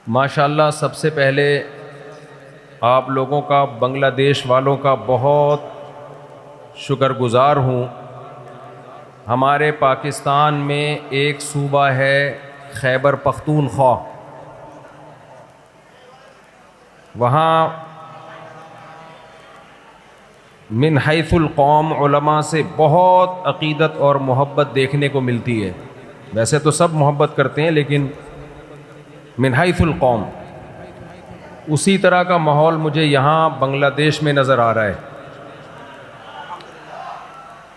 ماشاءاللہ سب سے پہلے آپ لوگوں کا، بنگلہ دیش والوں کا بہت شکر گزار ہوں۔ ہمارے پاکستان میں ایک صوبہ ہے خیبر پختونخوا، وہاں من حیث القوم علماء سے بہت عقیدت اور محبت دیکھنے کو ملتی ہے۔ ویسے تو سب محبت کرتے ہیں، لیکن من حیث القوم اسی طرح کا ماحول مجھے یہاں بنگلہ دیش میں نظر آ رہا ہے۔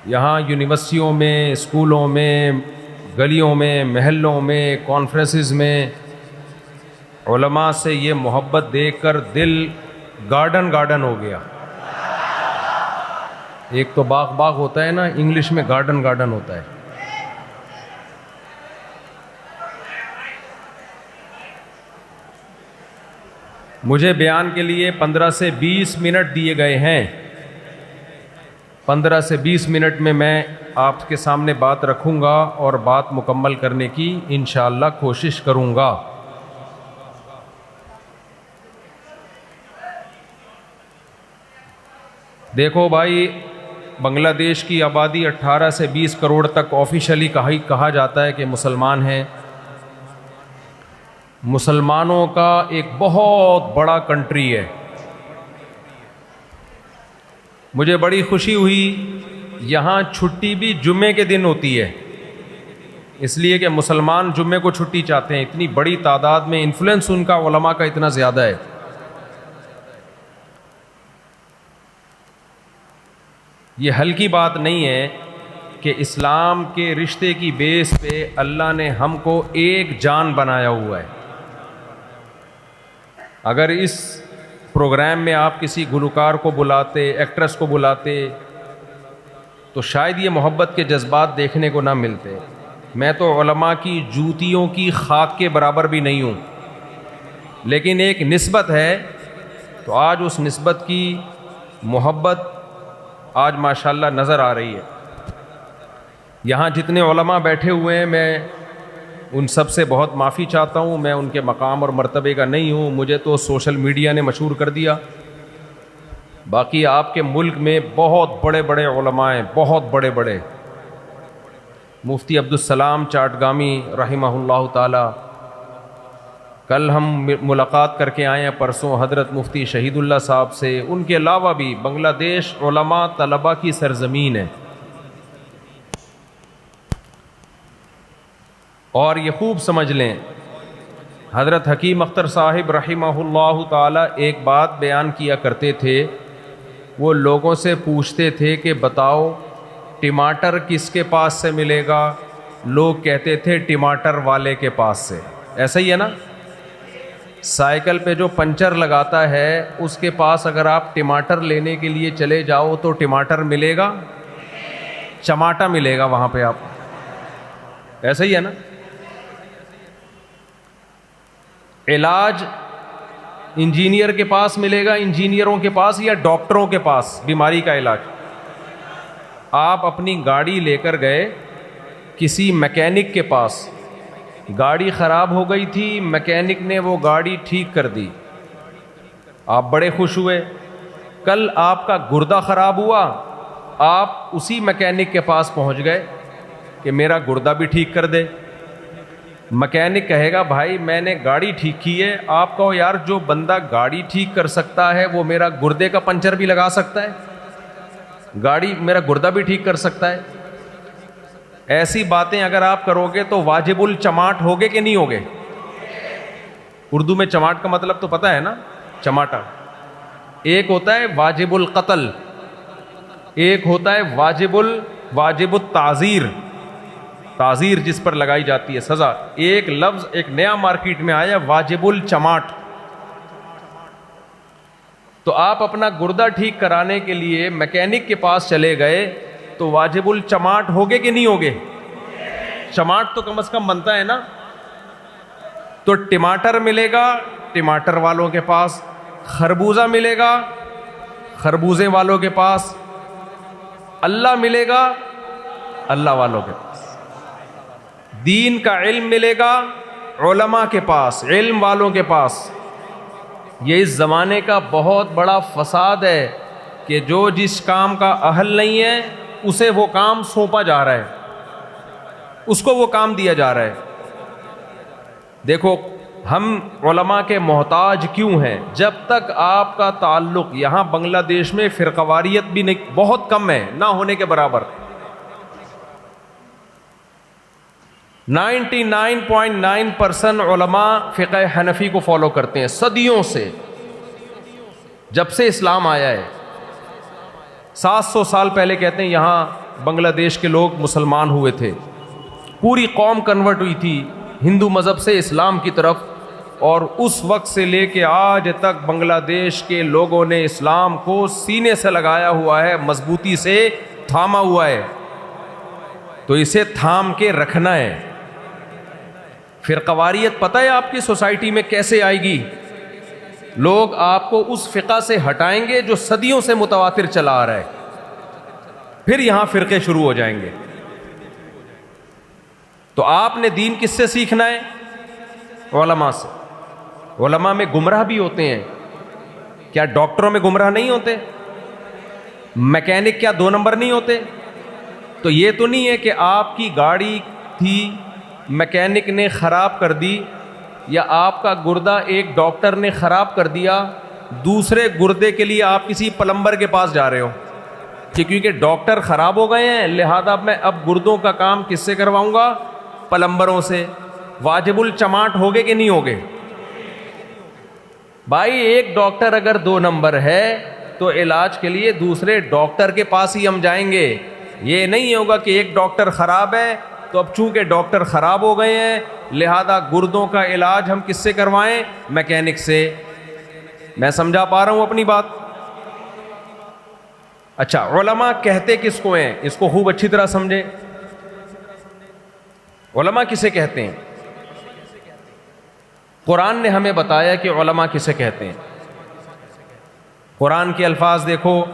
یہاں یونیورسٹیوں میں، اسکولوں میں، گلیوں میں، محلوں میں، کانفرنسز میں علماء سے یہ محبت دیکھ کر دل گارڈن گارڈن ہو گیا۔ ایک تو باغ باغ ہوتا ہے نا، انگلش میں گارڈن گارڈن ہوتا ہے۔ مجھے بیان کے لیے 15 سے 20 منٹ دیے گئے ہیں۔ 15 سے 20 منٹ میں آپ کے سامنے بات رکھوں گا اور بات مکمل کرنے کی انشاءاللہ کوشش کروں گا۔ دیکھو بھائی، بنگلہ دیش کی آبادی 18 سے 20 کروڑ تک آفیشلی کہا جاتا ہے کہ مسلمان ہیں۔ مسلمانوں کا ایک بہت بڑا کنٹری ہے۔ مجھے بڑی خوشی ہوئی، یہاں چھٹی بھی جمعے کے دن ہوتی ہے، اس لیے کہ مسلمان جمعے کو چھٹی چاہتے ہیں۔ اتنی بڑی تعداد میں انفلوئنس ان کا علماء کا اتنا زیادہ ہے۔ یہ ہلکی بات نہیں ہے کہ اسلام کے رشتے کی بیس پہ اللہ نے ہم کو ایک جان بنایا ہوا ہے۔ اگر اس پروگرام میں آپ کسی گلوکار کو بلاتے، ایکٹریس کو بلاتے، تو شاید یہ محبت کے جذبات دیکھنے کو نہ ملتے۔ میں تو علماء کی جوتیوں کی خاک کے برابر بھی نہیں ہوں، لیکن ایک نسبت ہے، تو آج اس نسبت کی محبت آج ماشاءاللہ نظر آ رہی ہے۔ یہاں جتنے علماء بیٹھے ہوئے ہیں، میں ان سب سے بہت معافی چاہتا ہوں، میں ان کے مقام اور مرتبے کا نہیں ہوں، مجھے تو سوشل میڈیا نے مشہور کر دیا۔ باقی آپ کے ملک میں بہت بڑے بڑے علماء ہیں، بہت بڑے بڑے۔ مفتی عبدالسلام چاٹگامی رحمہ اللہ تعالی، کل ہم ملاقات کر کے آئے ہیں، پرسوں حضرت مفتی شہید اللہ صاحب سے۔ ان کے علاوہ بھی بنگلہ دیش علماء طلباء کی سرزمین ہے، اور یہ خوب سمجھ لیں، حضرت حکیم اختر صاحب رحمہ اللہ تعالی ایک بات بیان کیا کرتے تھے۔ وہ لوگوں سے پوچھتے تھے کہ بتاؤ ٹماٹر کس کے پاس سے ملے گا؟ لوگ کہتے تھے ٹماٹر والے کے پاس سے۔ ایسا ہی ہے نا؟ سائیکل پہ جو پنچر لگاتا ہے اس کے پاس اگر آپ ٹماٹر لینے کے لیے چلے جاؤ تو ٹماٹر ملے گا؟ چماٹا ملے گا وہاں پہ آپ۔ ایسا ہی ہے نا؟ علاج انجینئر کے پاس ملے گا، انجینئروں کے پاس، یا ڈاکٹروں کے پاس بیماری کا علاج؟ آپ اپنی گاڑی لے کر گئے کسی میکینک کے پاس، گاڑی خراب ہو گئی تھی، میکینک نے وہ گاڑی ٹھیک کر دی، آپ بڑے خوش ہوئے۔ کل آپ کا گردہ خراب ہوا، آپ اسی میکینک کے پاس پہنچ گئے کہ میرا گردہ بھی ٹھیک کر دے۔ میکینک کہے گا بھائی میں نے گاڑی ٹھیک کی ہے، آپ کہو یار جو بندہ گاڑی ٹھیک کر سکتا ہے وہ میرا گردے کا پنچر بھی لگا سکتا ہے، گاڑی میرا گردہ بھی ٹھیک کر سکتا ہے۔ ایسی باتیں اگر آپ کرو گے تو واجب الچماٹ ہوگے کہ نہیں ہوگے؟ اردو میں چماٹ کا مطلب تو پتہ ہے نا، چماٹا۔ ایک ہوتا ہے واجب القتل، ایک ہوتا ہے واجب التعزیر، تعزیر جس پر لگائی جاتی ہے سزا۔ ایک لفظ ایک نیا مارکیٹ میں آیا، واجب الچماٹ۔ تو آپ اپنا گردہ ٹھیک کرانے کے لیے میکینک کے پاس چلے گئے تو واجب الچماٹ ہوگے کہ نہیں ہوگے؟ چماٹ تو کم از کم بنتا ہے نا۔ تو ٹماٹر ملے گا ٹماٹر والوں کے پاس، خربوزہ ملے گا خربوزے والوں کے پاس، اللہ ملے گا اللہ والوں کے پاس، دین کا علم ملے گا علماء کے پاس، علم والوں کے پاس. یہ اس زمانے کا بہت بڑا فساد ہے کہ جو جس کام کا اہل نہیں ہے اسے وہ کام سونپا جا رہا ہے، اس کو وہ کام دیا جا رہا ہے. دیکھو ہم علماء کے محتاج کیوں ہیں؟ جب تک آپ کا تعلق یہاں بنگلہ دیش میں فرقواریت بھی نہیں، بہت کم ہے، نہ ہونے کے برابر. 99.9% علماء فقہ حنفی کو فالو کرتے ہیں صدیوں سے، جب سے اسلام آیا ہے. 700 سال پہلے کہتے ہیں یہاں بنگلہ دیش کے لوگ مسلمان ہوئے تھے، پوری قوم کنورٹ ہوئی تھی ہندو مذہب سے اسلام کی طرف، اور اس وقت سے لے کے آج تک بنگلہ دیش کے لوگوں نے اسلام کو سینے سے لگایا ہوا ہے، مضبوطی سے تھاما ہوا ہے. تو اسے تھام کے رکھنا ہے. فرقواریت پتہ ہے آپ کی سوسائٹی میں کیسے آئے گی؟ لوگ آپ کو اس فقہ سے ہٹائیں گے جو صدیوں سے متواتر چلا آ رہا ہے، پھر یہاں فرقے شروع ہو جائیں گے. تو آپ نے دین کس سے سیکھنا ہے؟ علماء سے. علماء میں گمراہ بھی ہوتے ہیں، کیا ڈاکٹروں میں گمراہ نہیں ہوتے؟ میکینک کیا 2 نمبر نہیں ہوتے؟ تو یہ تو نہیں ہے کہ آپ کی گاڑی تھی میکینک نے خراب کر دی، یا آپ کا گردہ ایک ڈاکٹر نے خراب کر دیا، دوسرے گردے کے لیے آپ کسی پلمبر کے پاس جا رہے ہو کہ کیونکہ ڈاکٹر خراب ہو گئے ہیں لہذا میں اب گردوں کا کام کس سے کرواؤں گا؟ پلمبروں سے. واجب الچماٹ ہوگے کہ نہیں ہوگے؟ بھائی ایک ڈاکٹر اگر 2 نمبر ہے تو علاج کے لیے دوسرے ڈاکٹر کے پاس ہی ہم جائیں گے. یہ نہیں ہوگا کہ ایک ڈاکٹر خراب ہے تو اب چونکہ ڈاکٹر خراب ہو گئے ہیں لہذا گردوں کا علاج ہم کس سے کروائیں؟ میکینک سے. میں سمجھا پا رہا ہوں اپنی بات؟ اچھا علماء کہتے کس کو ہیں؟ اس کو خوب اچھی طرح سمجھیں. علماء کسے کہتے ہیں؟ قرآن نے ہمیں بتایا کہ علماء کسے کہتے ہیں. قرآن کے الفاظ دیکھو،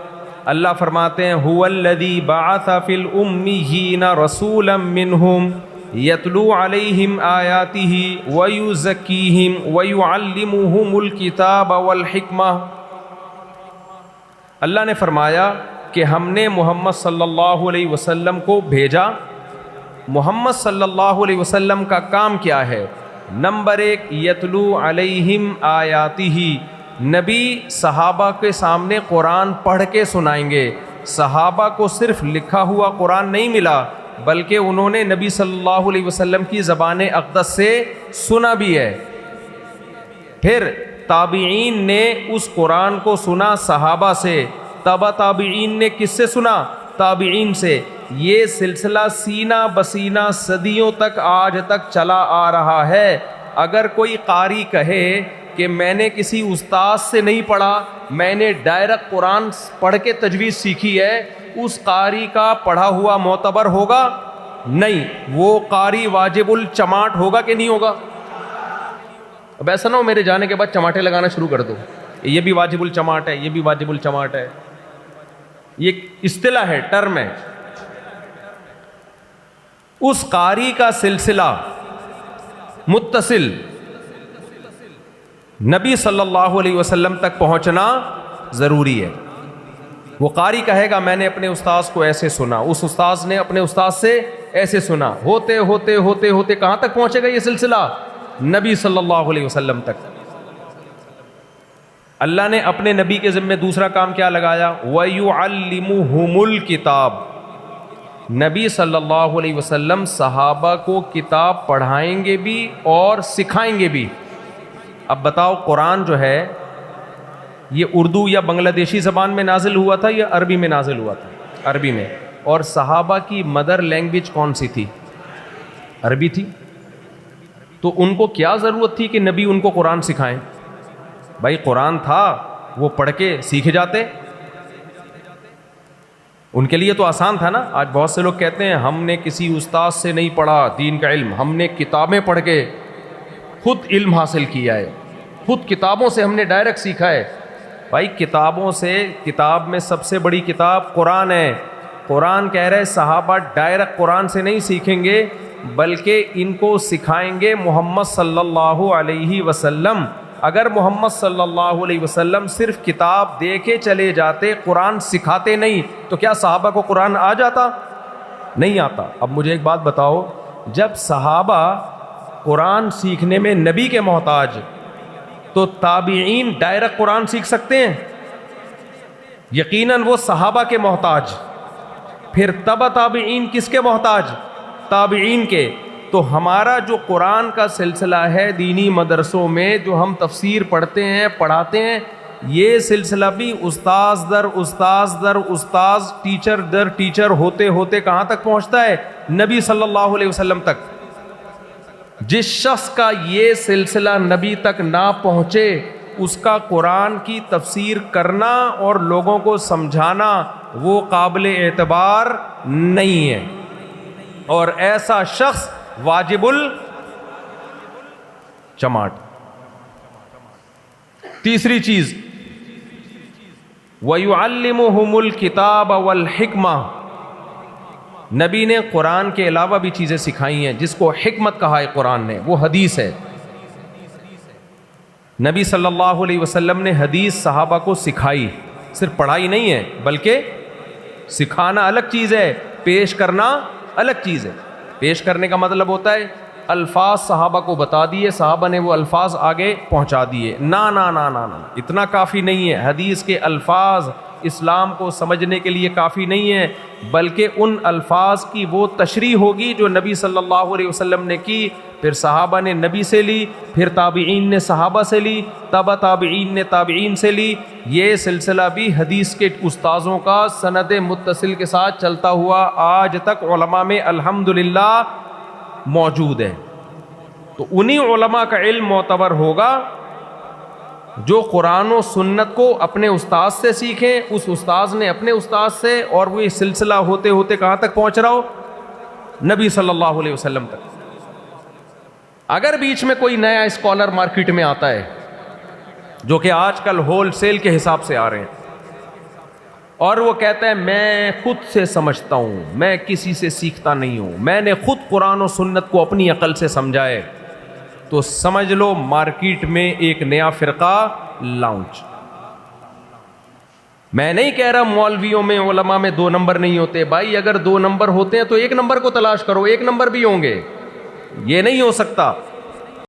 اللہ فرماتے ہیں هو الذی بعث فی الامیین رسولا منہم یتلو علیہم آیاتہ ویزکیہم ویعلمہم الکتاب والحکمہ. اللہ نے فرمایا کہ ہم نے محمد صلی اللہ علیہ وسلم کو بھیجا. محمد صلی اللہ علیہ وسلم کا کام کیا ہے؟ نمبر 1 یتلو علیہم آیاتہ، نبی صحابہ کے سامنے قرآن پڑھ کے سنائیں گے. صحابہ کو صرف لکھا ہوا قرآن نہیں ملا بلکہ انہوں نے نبی صلی اللہ علیہ وسلم کی زبان اقدس سے سنا بھی ہے. پھر تابعین نے اس قرآن کو سنا صحابہ سے، تبع تابعین نے کس سے سنا؟ تابعین سے. یہ سلسلہ سینہ بسینہ صدیوں تک آج تک چلا آ رہا ہے. اگر کوئی قاری کہے کہ میں نے کسی استاد سے نہیں پڑھا، میں نے ڈائریکٹ قرآن پڑھ کے تجوید سیکھی ہے، اس قاری کا پڑھا ہوا معتبر ہوگا؟ نہیں. وہ قاری واجب الچماٹ ہوگا کہ نہیں ہوگا؟ اب ایسا نہ ہو میرے جانے کے بعد چماٹے لگانا شروع کر دو، یہ بھی واجب الچماٹ ہے، یہ بھی واجب الچماٹ ہے. یہ اصطلاح ہے، ٹرم ہے. اس قاری کا سلسلہ متصل نبی صلی اللہ علیہ وسلم تک پہنچنا ضروری ہے. وہ قاری کہے گا میں نے اپنے استاذ کو ایسے سنا، اس استاذ نے اپنے استاذ سے ایسے سنا، ہوتے ہوتے ہوتے ہوتے کہاں تک پہنچے گا یہ سلسلہ؟ نبی صلی اللہ علیہ وسلم تک. اللہ نے اپنے نبی کے ذمہ دوسرا کام کیا لگایا؟ وَيُعَلِّمُهُمُ الْكِتَابَ. نبی صلی اللہ علیہ وسلم صحابہ کو کتاب پڑھائیں گے بھی اور سکھائیں گے بھی. اب بتاؤ قرآن جو ہے یہ اردو یا بنگلہ دیشی زبان میں نازل ہوا تھا یا عربی میں نازل ہوا تھا؟ عربی میں. اور صحابہ کی مدر لینگویج کون سی تھی؟ عربی تھی. تو ان کو کیا ضرورت تھی کہ نبی ان کو قرآن سکھائیں؟ بھائی قرآن تھا، وہ پڑھ کے سیکھ جاتے. ان کے لیے تو آسان تھا نا. آج بہت سے لوگ کہتے ہیں ہم نے کسی استاد سے نہیں پڑھا دین کا علم، ہم نے کتابیں پڑھ کے خود علم حاصل کیا ہے، خود کتابوں سے ہم نے ڈائریکٹ سیکھا ہے. بھائی کتابوں سے، کتاب میں سب سے بڑی کتاب قرآن ہے. قرآن کہہ رہے صحابہ ڈائریکٹ قرآن سے نہیں سیکھیں گے بلکہ ان کو سکھائیں گے محمد صلی اللہ علیہ وسلم. اگر محمد صلی اللہ علیہ وسلم صرف کتاب دے کے چلے جاتے, قرآن سکھاتے نہیں, تو کیا صحابہ کو قرآن آ جاتا؟ نہیں آتا. اب مجھے ایک بات بتاؤ, جب صحابہ قرآن سیکھنے میں نبی کے محتاج, تو تابعین ڈائریکٹ قرآن سیکھ سکتے ہیں؟ یقیناً وہ صحابہ کے محتاج. پھر تبع تابعین کس کے محتاج؟ تابعین کے. تو ہمارا جو قرآن کا سلسلہ ہے دینی مدرسوں میں, جو ہم تفسیر پڑھتے ہیں پڑھاتے ہیں, یہ سلسلہ بھی استاذ در استاذ در استاذ, ٹیچر در ٹیچر ہوتے ہوتے کہاں تک پہنچتا ہے؟ نبی صلی اللہ علیہ وسلم تک. جس شخص کا یہ سلسلہ نبی تک نہ پہنچے, اس کا قرآن کی تفسیر کرنا اور لوگوں کو سمجھانا وہ قابل اعتبار نہیں ہے, اور ایسا شخص واجب الچماٹ. تیسری چیز, وَيُعَلِّمُهُمُ الْكِتَابَ وَالْحِكْمَةَ, نبی نے قرآن کے علاوہ بھی چیزیں سکھائی ہیں جس کو حکمت کہا ہے قرآن نے, وہ حدیث ہے. نبی صلی اللہ علیہ وسلم نے حدیث صحابہ کو سکھائی, صرف پڑھائی نہیں ہے بلکہ سکھانا الگ چیز ہے, پیش کرنا الگ چیز ہے. پیش کرنے کا مطلب ہوتا ہے الفاظ صحابہ کو بتا دیے, صحابہ نے وہ الفاظ آگے پہنچا دیے. نا نا نا نا نا, اتنا کافی نہیں ہے. حدیث کے الفاظ اسلام کو سمجھنے کے لیے کافی نہیں ہے, بلکہ ان الفاظ کی وہ تشریح ہوگی جو نبی صلی اللہ علیہ وسلم نے کی, پھر صحابہ نے نبی سے لی, پھر تابعین نے صحابہ سے لی, تبع تابعین نے تابعین سے لی. یہ سلسلہ بھی حدیث کے استاذوں کا سند متصل کے ساتھ چلتا ہوا آج تک علماء میں الحمدللہ موجود ہے. تو انہی علماء کا علم معتبر ہوگا جو قرآن و سنت کو اپنے استاذ سے سیکھیں, اس استاذ نے اپنے استاذ سے, اور وہ یہ سلسلہ ہوتے ہوتے کہاں تک پہنچ رہا ہو؟ نبی صلی اللہ علیہ وسلم تک. اگر بیچ میں کوئی نیا اسکالر مارکیٹ میں آتا ہے, جو کہ آج کل ہول سیل کے حساب سے آ رہے ہیں, اور وہ کہتا ہے میں خود سے سمجھتا ہوں, میں کسی سے سیکھتا نہیں ہوں, میں نے خود قرآن و سنت کو اپنی عقل سے سمجھا ہے, تو سمجھ لو مارکیٹ میں ایک نیا فرقہ لانچ. میں نہیں کہہ رہا مولویوں میں علماء میں 2 نمبر نہیں ہوتے. بھائی اگر 2 نمبر ہوتے ہیں تو 1 نمبر کو تلاش کرو, 1 نمبر بھی ہوں گے, یہ نہیں ہو سکتا.